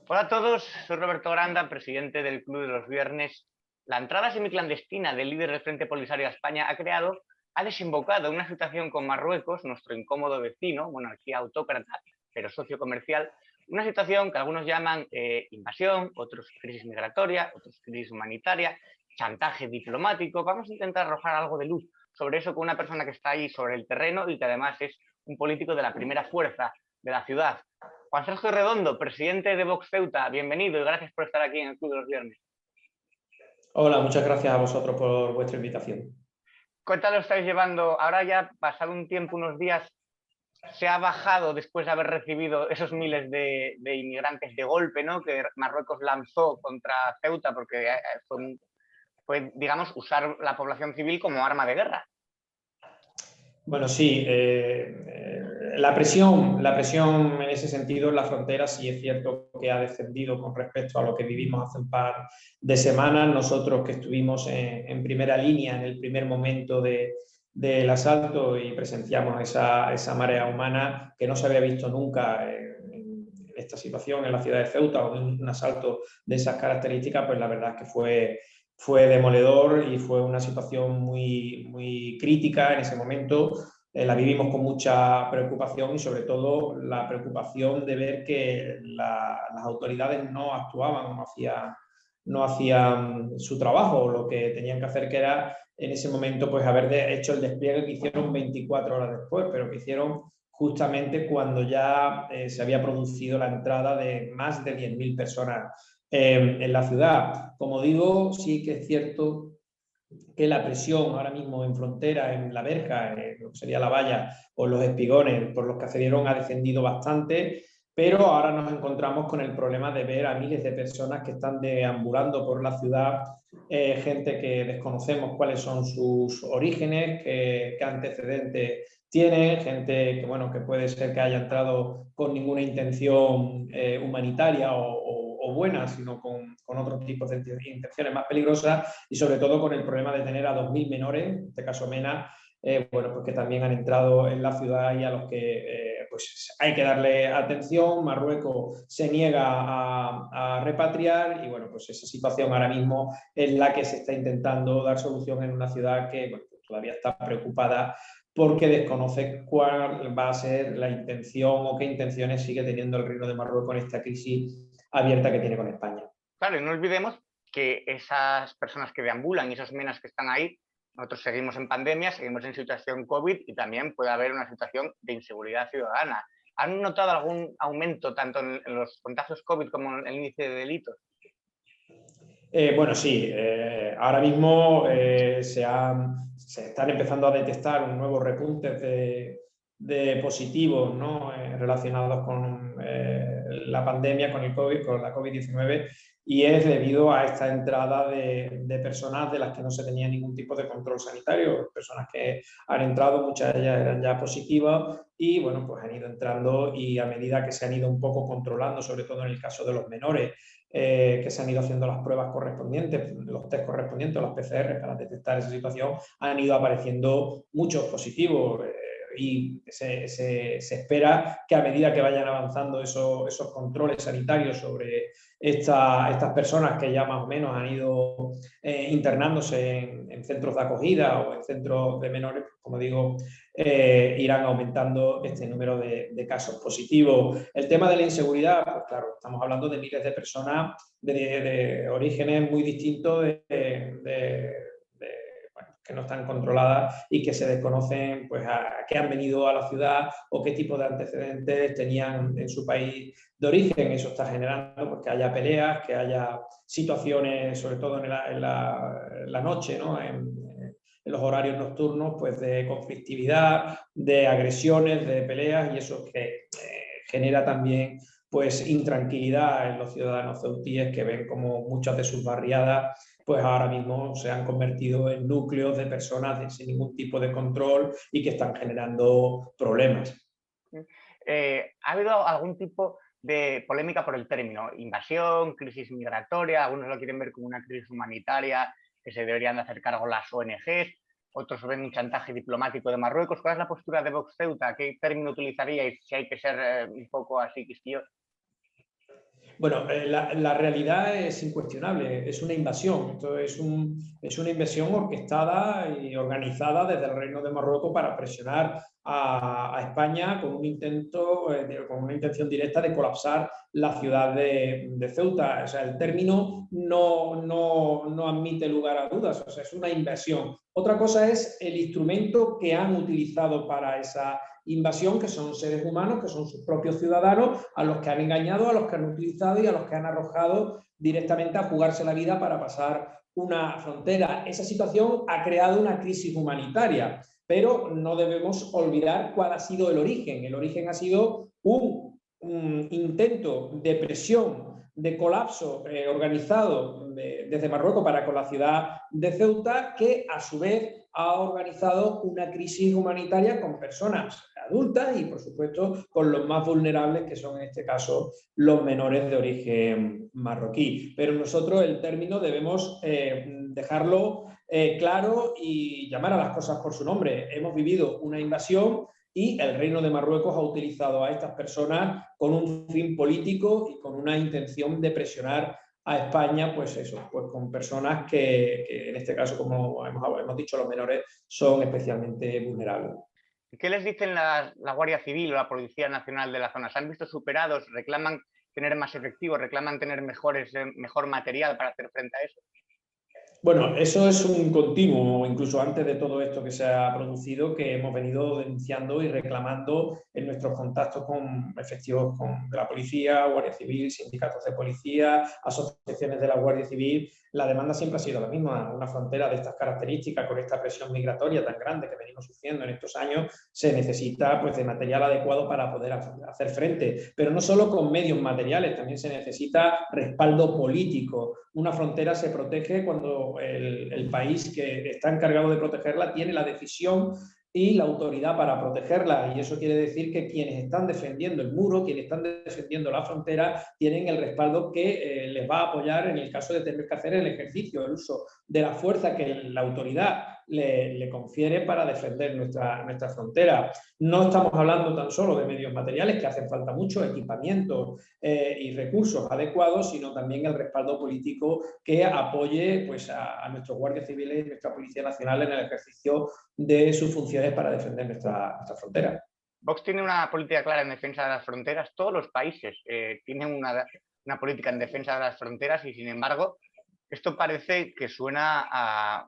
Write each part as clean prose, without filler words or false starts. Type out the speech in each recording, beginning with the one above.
Hola a todos, soy Roberto Granda, presidente del Club de los Viernes. La entrada semiclandestina del líder del Frente Polisario a España ha desembocado en una situación con Marruecos, nuestro incómodo vecino, monarquía autócrata, pero socio comercial, una situación que algunos llaman invasión, otros crisis migratoria, otros crisis humanitaria, chantaje diplomático. Vamos a intentar arrojar algo de luz sobre eso con una persona que está ahí sobre el terreno y que además es un político de la primera fuerza de la ciudad. Juan Sergio Redondo, presidente de Vox Ceuta, bienvenido y gracias por estar aquí en el Club de los Viernes. Hola, muchas gracias a vosotros por vuestra invitación. ¿Qué tal lo estáis llevando? Ahora ya, pasado un tiempo, unos días, se ha bajado después de haber recibido esos miles de inmigrantes de golpe, ¿no? Que Marruecos lanzó contra Ceuta porque fue, digamos, usar la población civil como arma de guerra. Bueno, sí, la presión en ese sentido en la frontera sí es cierto que ha descendido con respecto a lo que vivimos hace un par de semanas. Nosotros que estuvimos en primera línea en el primer momento del asalto y presenciamos esa marea humana que no se había visto nunca en esta situación en la ciudad de Ceuta, o un asalto de esas características, pues la verdad es que fue demoledor y fue una situación muy crítica en ese momento. La vivimos con mucha preocupación y sobre todo la preocupación de ver que las autoridades no actuaban, no hacían su trabajo, lo que tenían que hacer, que era en ese momento pues haber hecho el despliegue que hicieron 24 horas después, pero que hicieron justamente cuando ya se había producido la entrada de más de 10.000 personas en la ciudad. Como digo, sí que es cierto que la presión ahora mismo en frontera, en la verja, lo que sería la valla o los espigones por los que accedieron, ha descendido bastante, pero ahora nos encontramos con el problema de ver a miles de personas que están deambulando por la ciudad, gente que desconocemos cuáles son sus orígenes, qué antecedentes tienen, gente que, bueno, que puede ser que haya entrado con ninguna intención humanitaria o buena, sino con otro tipo de intenciones más peligrosas, y sobre todo con el problema de tener a 2.000 menores, en este caso MENA, bueno, pues que también han entrado en la ciudad y a los que pues hay que darle atención. Marruecos se niega a repatriar y bueno, pues esa situación ahora mismo es la que se está intentando dar solución en una ciudad que, bueno, pues todavía está preocupada porque desconoce cuál va a ser la intención o qué intenciones sigue teniendo el Reino de Marruecos en esta crisis abierta que tiene con España. Claro, y no olvidemos que esas personas que deambulan y esos menas que están ahí, nosotros seguimos en pandemia, seguimos en situación COVID y también puede haber una situación de inseguridad ciudadana. ¿Han notado algún aumento tanto en los contagios COVID como en el índice de delitos? Bueno, sí, ahora mismo se están empezando a detectar un nuevo repunte de positivos, ¿no? Relacionados con la pandemia, con el COVID, con la COVID-19, y es debido a esta entrada de personas de las que no se tenía ningún tipo de control sanitario, personas que han entrado, muchas de ellas eran ya positivas y bueno, pues han ido entrando, y a medida que se han ido un poco controlando, sobre todo en el caso de los menores, que se han ido haciendo las pruebas correspondientes, los test correspondientes, los PCR para detectar esa situación, han ido apareciendo muchos positivos. Y se espera que a medida que vayan avanzando esos controles sanitarios sobre estas personas que ya más o menos han ido internándose en centros de acogida o en centros de menores, como digo, irán aumentando este número de casos positivos. El tema de la inseguridad, pues claro, estamos hablando de miles de personas de orígenes muy distintos, bueno, que no están controladas y que se desconocen pues, a qué han venido a la ciudad o qué tipo de antecedentes tenían en su país de origen. Eso está generando pues, que haya peleas, que haya situaciones, sobre todo en la noche, ¿no? En los horarios nocturnos, pues de conflictividad, de agresiones, de peleas, y eso que genera también pues intranquilidad en los ciudadanos ceutíes, que ven como muchas de sus barriadas pues ahora mismo se han convertido en núcleos de personas sin ningún tipo de control y que están generando problemas. ¿Ha habido algún tipo de polémica por el término? Invasión, crisis migratoria, algunos lo quieren ver como una crisis humanitaria que se deberían de hacer cargo las ONGs, otros ven un chantaje diplomático de Marruecos. ¿Cuál es la postura de Vox Ceuta? ¿Qué término utilizaríais si hay que ser un poco así quisquilloso? Bueno, la realidad es incuestionable, es una invasión. Esto es una invasión orquestada y organizada desde el Reino de Marruecos para presionar a España con un intento, con una intención directa de colapsar la ciudad de Ceuta. O sea, el término no admite lugar a dudas, o sea, es una invasión. Otra cosa es el instrumento que han utilizado para esa invasión, que son seres humanos, que son sus propios ciudadanos, a los que han engañado, a los que han utilizado y a los que han arrojado directamente a jugarse la vida para pasar una frontera. Esa situación ha creado una crisis humanitaria, pero no debemos olvidar cuál ha sido el origen. El origen ha sido un intento de presión, de colapso organizado desde Marruecos para con la ciudad de Ceuta, que a su vez ha organizado una crisis humanitaria con personas adultas y, por supuesto, con los más vulnerables, que son en este caso los menores de origen marroquí. Pero nosotros el término debemos dejarlo claro y llamar a las cosas por su nombre. Hemos vivido una invasión y el Reino de Marruecos ha utilizado a estas personas con un fin político y con una intención de presionar a España, pues eso, pues con personas que en este caso, como hemos dicho, los menores son especialmente vulnerables. ¿Qué les dicen la Guardia Civil o la Policía Nacional de la zona? ¿Se han visto superados? ¿Reclaman tener más efectivos? ¿Reclaman tener mejor material para hacer frente a eso? Bueno, eso es un continuo, incluso antes de todo esto que se ha producido, que hemos venido denunciando y reclamando en nuestros contactos con efectivos de la policía, Guardia Civil, sindicatos de policía, asociaciones de la Guardia Civil. La demanda siempre ha sido la misma. Una frontera de estas características, con esta presión migratoria tan grande que venimos sufriendo en estos años, se necesita pues, de material adecuado para poder hacer frente. Pero no solo con medios materiales, también se necesita respaldo político. Una frontera se protege cuando el país que está encargado de protegerla tiene la decisión y la autoridad para protegerla. Y eso quiere decir que quienes están defendiendo el muro, quienes están defendiendo la frontera, tienen el respaldo que les va a apoyar en el caso de tener que hacer el ejercicio, el uso de la fuerza que la autoridad le confiere para defender nuestra frontera. No estamos hablando tan solo de medios materiales, que hacen falta mucho, equipamiento y recursos adecuados, sino también el respaldo político que apoye pues, a nuestros guardias civiles y nuestra Policía Nacional en el ejercicio de sus funciones para defender nuestra frontera. Vox tiene una política clara en defensa de las fronteras. Todos los países tienen una política en defensa de las fronteras y, sin embargo, esto parece que suena a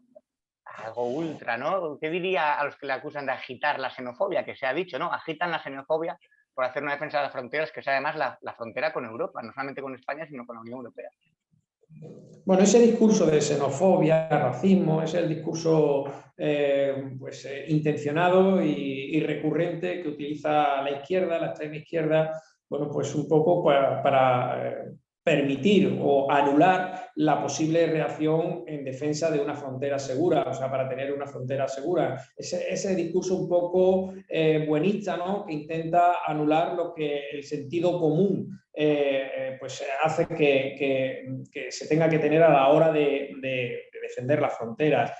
algo ultra, ¿no? ¿Qué diría a los que le acusan de agitar la xenofobia? Que se ha dicho, ¿no? Agitan la xenofobia por hacer una defensa de las fronteras, que es además la frontera con Europa, no solamente con España, sino con la Unión Europea. Bueno, ese discurso de xenofobia, racismo, es el discurso intencionado y recurrente que utiliza la izquierda, la extrema izquierda, bueno, pues un poco para permitir o anular la posible reacción en defensa de una frontera segura, o sea, para tener una frontera segura. Ese discurso un poco buenista, ¿no?, que intenta anular lo que el sentido común pues hace que se tenga que tener a la hora de defender las fronteras.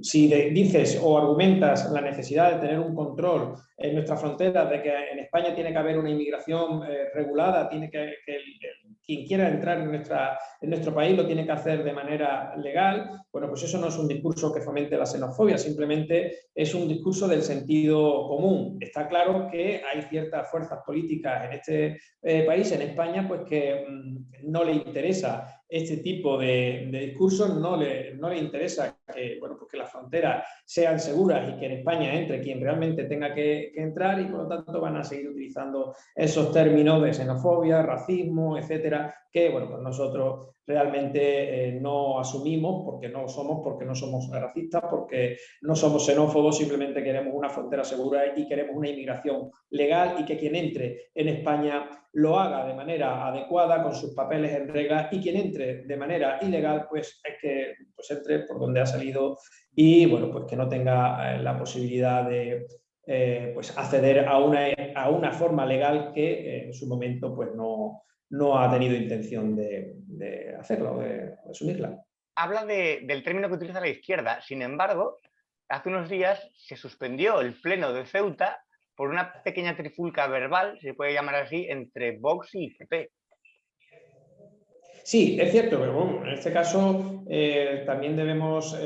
Si dices o argumentas la necesidad de tener un control en nuestras fronteras, de que en España tiene que haber una inmigración regulada, tiene que quien quiera entrar en nuestro país lo tiene que hacer de manera legal, bueno, pues eso no es un discurso que fomente la xenofobia, simplemente es un discurso del sentido común. Está claro que hay ciertas fuerzas políticas en este país, en España, pues que no le interesa este tipo de discursos, no le interesa que, bueno, pues que las fronteras sean seguras y que en España entre quien realmente tenga que entrar, y por lo tanto van a seguir utilizando esos términos de xenofobia, racismo, etcétera, que bueno, pues nosotros realmente no asumimos porque no somos racistas, porque no somos xenófobos, simplemente queremos una frontera segura y queremos una inmigración legal y que quien entre en España lo haga de manera adecuada, con sus papeles en regla, y quien entre de manera ilegal, pues es que pues entre por donde ha salido y bueno, pues que no tenga la posibilidad de pues acceder a una forma legal que en su momento pues no ha tenido intención de hacerlo, de asumirla. Habla del término que utiliza la izquierda. Sin embargo, hace unos días se suspendió el pleno de Ceuta por una pequeña trifulca verbal, se puede llamar así, entre Vox y PP. Sí, es cierto, pero bueno, en este caso también debemos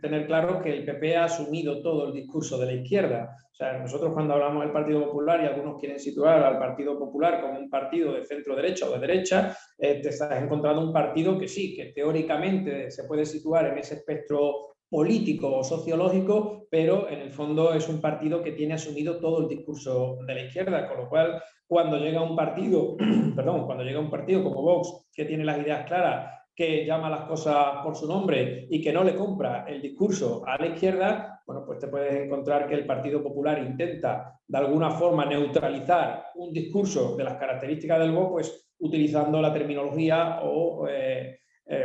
tener claro que el PP ha asumido todo el discurso de la izquierda. O sea, nosotros cuando hablamos del Partido Popular y algunos quieren situar al Partido Popular como un partido de centro-derecha o de derecha, te estás encontrando un partido que sí, que teóricamente se puede situar en ese espectro político o sociológico, pero en el fondo es un partido que tiene asumido todo el discurso de la izquierda, con lo cual cuando llega un partido, perdón, cuando llega un partido como Vox, que tiene las ideas claras, que llama las cosas por su nombre y que no le compra el discurso a la izquierda, bueno, pues te puedes encontrar que el Partido Popular intenta de alguna forma neutralizar un discurso de las características del Vox, pues utilizando la terminología o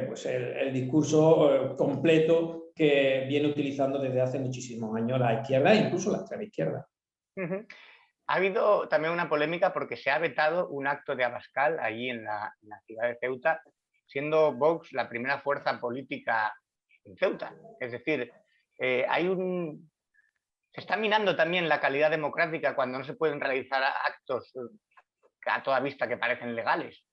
pues el discurso completo que viene utilizando desde hace muchísimos años la izquierda e incluso la extrema izquierda. Ujú. Ha habido también una polémica porque se ha vetado un acto de Abascal allí en la ciudad de Ceuta, siendo Vox la primera fuerza política en Ceuta. Es decir, hay un, se está minando también la calidad democrática cuando no se pueden realizar actos a toda vista que parecen legales.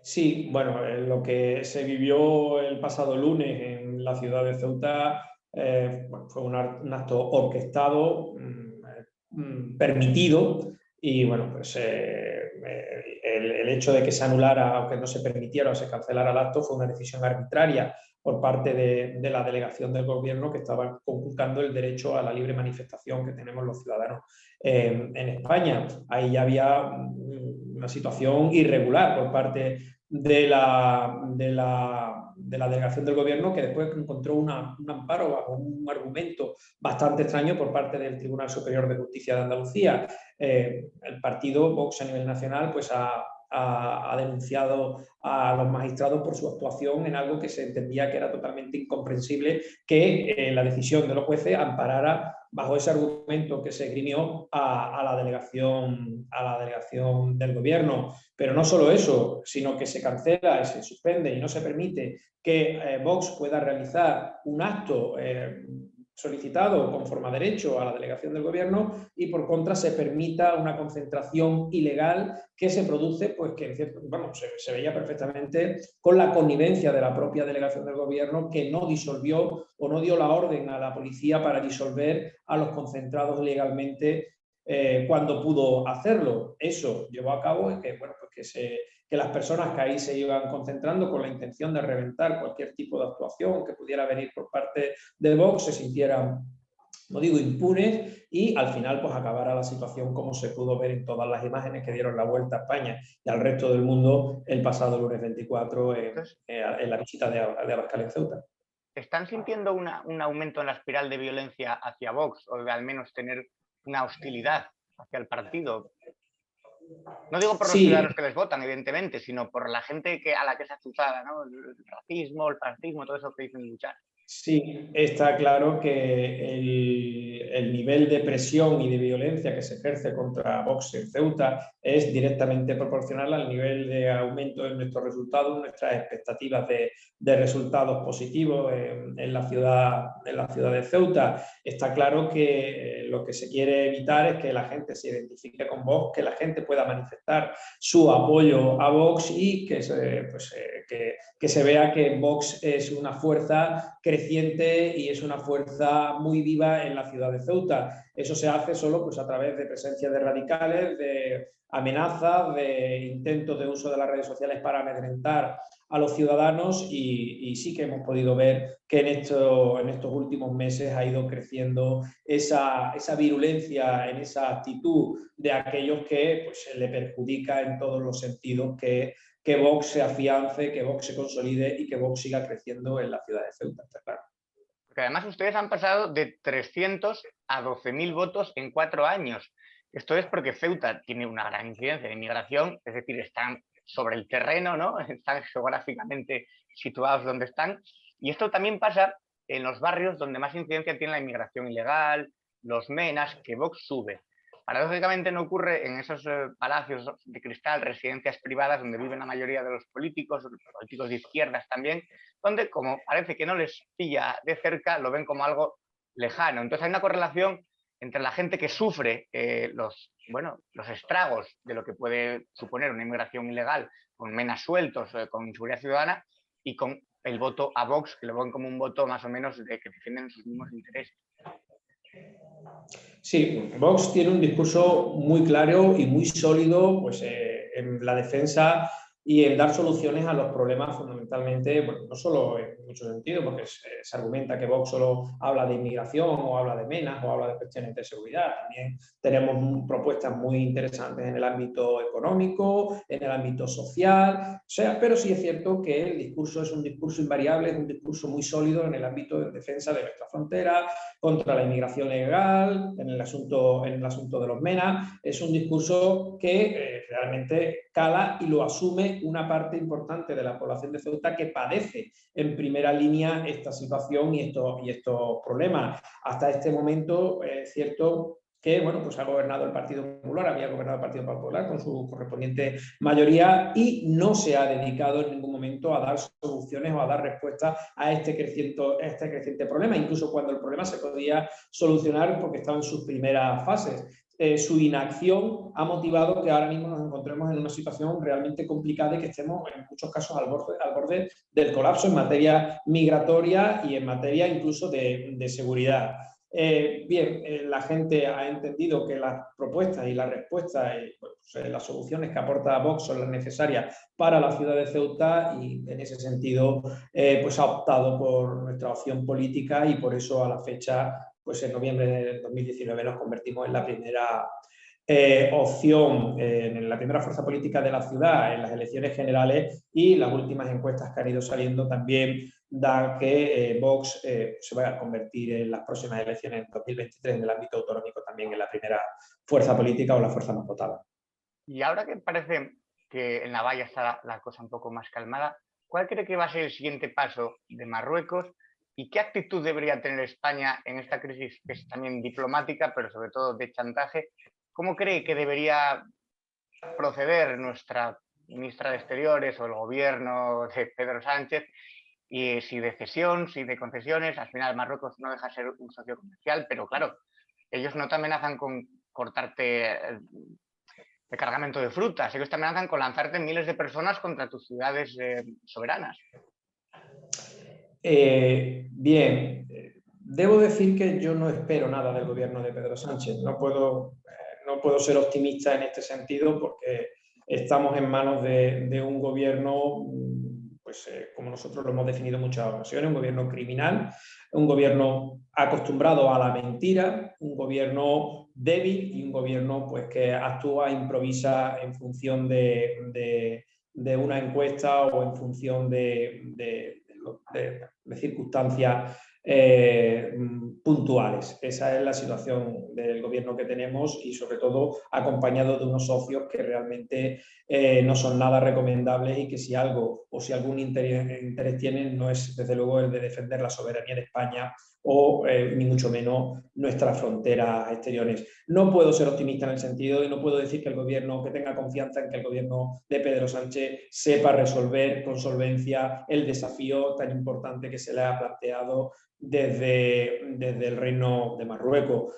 Sí, bueno, lo que se vivió el pasado lunes en la ciudad de Ceuta bueno, fue un acto orquestado, permitido, y bueno, pues el hecho de que se anulara o que no se permitiera o se cancelara el acto fue una decisión arbitraria por parte de la delegación del gobierno que estaba conculcando el derecho a la libre manifestación que tenemos los ciudadanos en España. Ahí ya había una situación irregular por parte de la delegación del gobierno, que después encontró un amparo bajo un argumento bastante extraño por parte del Tribunal Superior de Justicia de Andalucía. El partido Vox a nivel nacional pues ha denunciado a los magistrados por su actuación en algo que se entendía que era totalmente incomprensible, que la decisión de los jueces amparara bajo ese argumento que se esgrimió a la delegación del gobierno. Pero no solo eso, sino que se cancela, se suspende y no se permite que Vox pueda realizar un acto solicitado con forma de derecho a la delegación del gobierno, y por contra se permita una concentración ilegal que se produce, pues que bueno, se veía perfectamente con la connivencia de la propia delegación del gobierno, que no disolvió o no dio la orden a la policía para disolver a los concentrados ilegalmente cuando pudo hacerlo. Eso llevó a cabo que, bueno, pues que las personas que ahí se iban concentrando con la intención de reventar cualquier tipo de actuación que pudiera venir por parte de Vox se sintieran, no digo impunes, y al final pues acabara la situación como se pudo ver en todas las imágenes que dieron la vuelta a España y al resto del mundo el pasado lunes 24 Entonces, en la visita de Abascal en Ceuta. ¿están sintiendo un aumento en la espiral de violencia hacia Vox o de al menos tener una hostilidad hacia el partido? No digo por los Sí, ciudadanos que les votan, evidentemente, sino por la gente a la que es acusada, ¿no? El racismo, el fascismo, todo eso que dicen luchar. sí, está claro que el nivel de presión y de violencia que se ejerce contra Vox en Ceuta es directamente proporcional al nivel de aumento de nuestros resultados, nuestras expectativas de resultados positivos en la ciudad de Ceuta. Está claro que lo que se quiere evitar es que la gente se identifique con Vox, que la gente pueda manifestar su apoyo a Vox y que se vea que Vox es una fuerza creciente y es una fuerza muy viva en la ciudad de Ceuta. Eso se hace solo pues, a través de presencia de radicales, de amenazas, de intentos de uso de las redes sociales para amedrentar a los ciudadanos, y sí que hemos podido ver que en estos últimos meses ha ido creciendo esa virulencia, en esa actitud de aquellos que pues, le perjudica en todos los sentidos que Vox se afiance, que Vox se consolide y que Vox siga creciendo en la ciudad de Ceuta, está claro. Porque además ustedes han pasado de 300 a 12.000 votos en 4 años. Esto es porque Ceuta tiene una gran incidencia de inmigración, es decir, están sobre el terreno, ¿no? Están geográficamente situados donde están. Y esto también pasa en los barrios donde más incidencia tiene la inmigración ilegal, los menas, que Vox sube. Paradójicamente no ocurre en esos palacios de cristal, residencias privadas donde viven la mayoría de los políticos de izquierdas también, donde como parece que no les pilla de cerca, lo ven como algo lejano. Entonces hay una correlación entre la gente que sufre los estragos de lo que puede suponer una inmigración ilegal con menas sueltos, con inseguridad ciudadana, y con el voto a Vox, que lo ven como un voto más o menos de que defienden sus mismos intereses. Sí, Vox tiene un discurso muy claro y muy sólido, pues, en la defensa y en dar soluciones a los problemas fundamentalmente, bueno, no solo en muchos sentidos, porque se argumenta que Vox solo habla de inmigración o habla de menas o habla de cuestiones de seguridad. También tenemos propuestas muy interesantes en el ámbito económico, en el ámbito social, o sea, pero sí es cierto que el discurso es un discurso invariable, es un discurso muy sólido en el ámbito de defensa de nuestra frontera, contra la inmigración legal, en el asunto de los MENA. Es un discurso que realmente cala y lo asume una parte importante de la población de Ceuta que padece en primera línea esta situación y estos problemas. Hasta este momento es cierto que, bueno, pues ha gobernado el Partido Popular, había gobernado el Partido Popular con su correspondiente mayoría y no se ha dedicado en ningún momento a dar soluciones o a dar respuestas a este creciente problema, incluso cuando el problema se podía solucionar porque estaba en sus primeras fases. Su inacción ha motivado que ahora mismo nos encontremos en una situación realmente complicada y que estemos en muchos casos al borde del colapso en materia migratoria y en materia incluso de seguridad. La gente ha entendido que las propuestas y las respuestas y pues, las soluciones que aporta Vox son las necesarias para la ciudad de Ceuta y en ese sentido pues ha optado por nuestra opción política y por eso a la fecha, pues en noviembre de 2019 nos convertimos en la primera opción, en la primera fuerza política de la ciudad en las elecciones generales y las últimas encuestas que han ido saliendo también da que Vox se va a convertir en las próximas elecciones en 2023 en el ámbito autonómico también en la primera fuerza política o la fuerza más votada. Y ahora que parece que en la valla está la cosa un poco más calmada, ¿cuál cree que va a ser el siguiente paso de Marruecos y qué actitud debería tener España en esta crisis que es también diplomática, pero sobre todo de chantaje? ¿Cómo cree que debería proceder nuestra ministra de Exteriores o el gobierno de Pedro Sánchez? Y si de cesión, si de concesiones, al final Marruecos no deja de ser un socio comercial, pero claro, ellos no te amenazan con cortarte de cargamento de frutas, ellos te amenazan con lanzarte miles de personas contra tus ciudades soberanas. Debo decir que yo no espero nada del gobierno de Pedro Sánchez. No puedo ser optimista en este sentido porque estamos en manos de un gobierno, pues como nosotros lo hemos definido en muchas ocasiones, un gobierno criminal, un gobierno acostumbrado a la mentira, un gobierno débil y un gobierno pues, que actúa, improvisa en función de una encuesta o en función de circunstancias puntuales. Esa es la situación del gobierno que tenemos y sobre todo acompañado de unos socios que realmente no son nada recomendables y que si algo o si algún interés tienen no es desde luego el de defender la soberanía de España o ni mucho menos nuestras fronteras exteriores. No puedo ser optimista en el sentido y no puedo decir que el gobierno, que tenga confianza en que el gobierno de Pedro Sánchez sepa resolver con solvencia el desafío tan importante que se le ha planteado desde el Reino de Marruecos.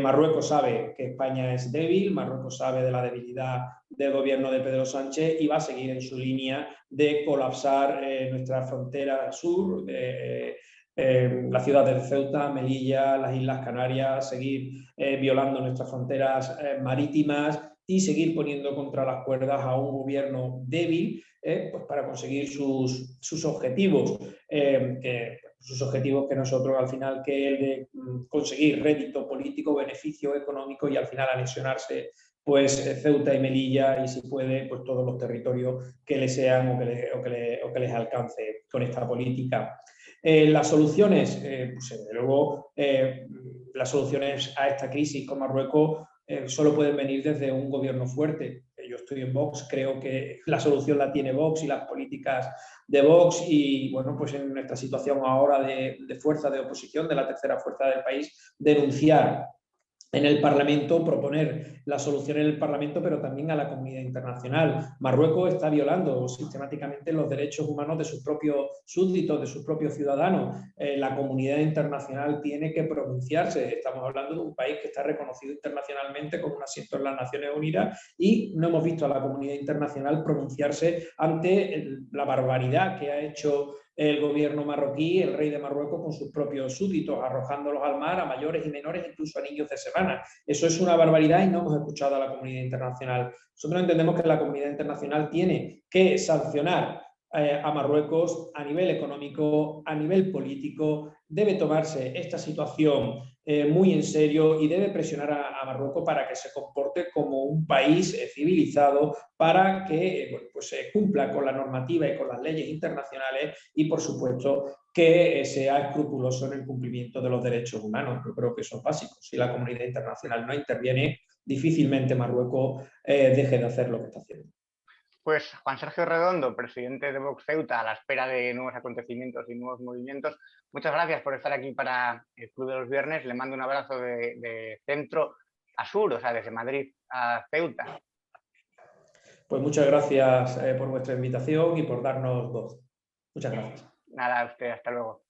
Marruecos sabe que España es débil, Marruecos sabe de la debilidad del gobierno de Pedro Sánchez y va a seguir en su línea de colapsar nuestra frontera sur, la ciudad de Ceuta, Melilla, las Islas Canarias, seguir violando nuestras fronteras marítimas y seguir poniendo contra las cuerdas a un gobierno débil pues para conseguir sus objetivos, sus objetivos que nosotros al final, que el de conseguir rédito político, beneficio económico y al final anexionarse pues Ceuta y Melilla y si puede pues todos los territorios que le sean o que les alcance con esta política. Las soluciones, pues desde luego, las soluciones a esta crisis con Marruecos solo pueden venir desde un gobierno fuerte. Yo estoy en Vox, creo que la solución la tiene Vox y las políticas de Vox y, bueno, pues en nuestra situación ahora de fuerza de oposición, de la tercera fuerza del país, denunciar en el Parlamento, proponer la solución en el Parlamento, pero también a la comunidad internacional. Marruecos está violando sistemáticamente los derechos humanos de sus propios súbditos, de sus propios ciudadanos. La comunidad internacional tiene que pronunciarse. Estamos hablando de un país que está reconocido internacionalmente con un asiento en las Naciones Unidas y no hemos visto a la comunidad internacional pronunciarse ante la barbaridad que ha hecho el gobierno marroquí, el rey de Marruecos, con sus propios súbditos, arrojándolos al mar a mayores y menores, incluso a niños de semana. Eso es una barbaridad y no hemos escuchado a la comunidad internacional. Nosotros entendemos que la comunidad internacional tiene que sancionar a Marruecos a nivel económico, a nivel político, debe tomarse esta situación muy en serio y debe presionar a Marruecos para que se comporte como un país civilizado, para que bueno, pues, cumpla con la normativa y con las leyes internacionales y, por supuesto, que sea escrupuloso en el cumplimiento de los derechos humanos. Yo creo que eso es básico. Si la comunidad internacional no interviene, difícilmente Marruecos deje de hacer lo que está haciendo. Pues Juan Sergio Redondo, presidente de Vox Ceuta, a la espera de nuevos acontecimientos y nuevos movimientos, muchas gracias por estar aquí para el Club de los Viernes. Le mando un abrazo de centro a sur, o sea, desde Madrid a Ceuta. Pues muchas gracias por vuestra invitación y por darnos voz. Muchas gracias. Nada, a usted, hasta luego.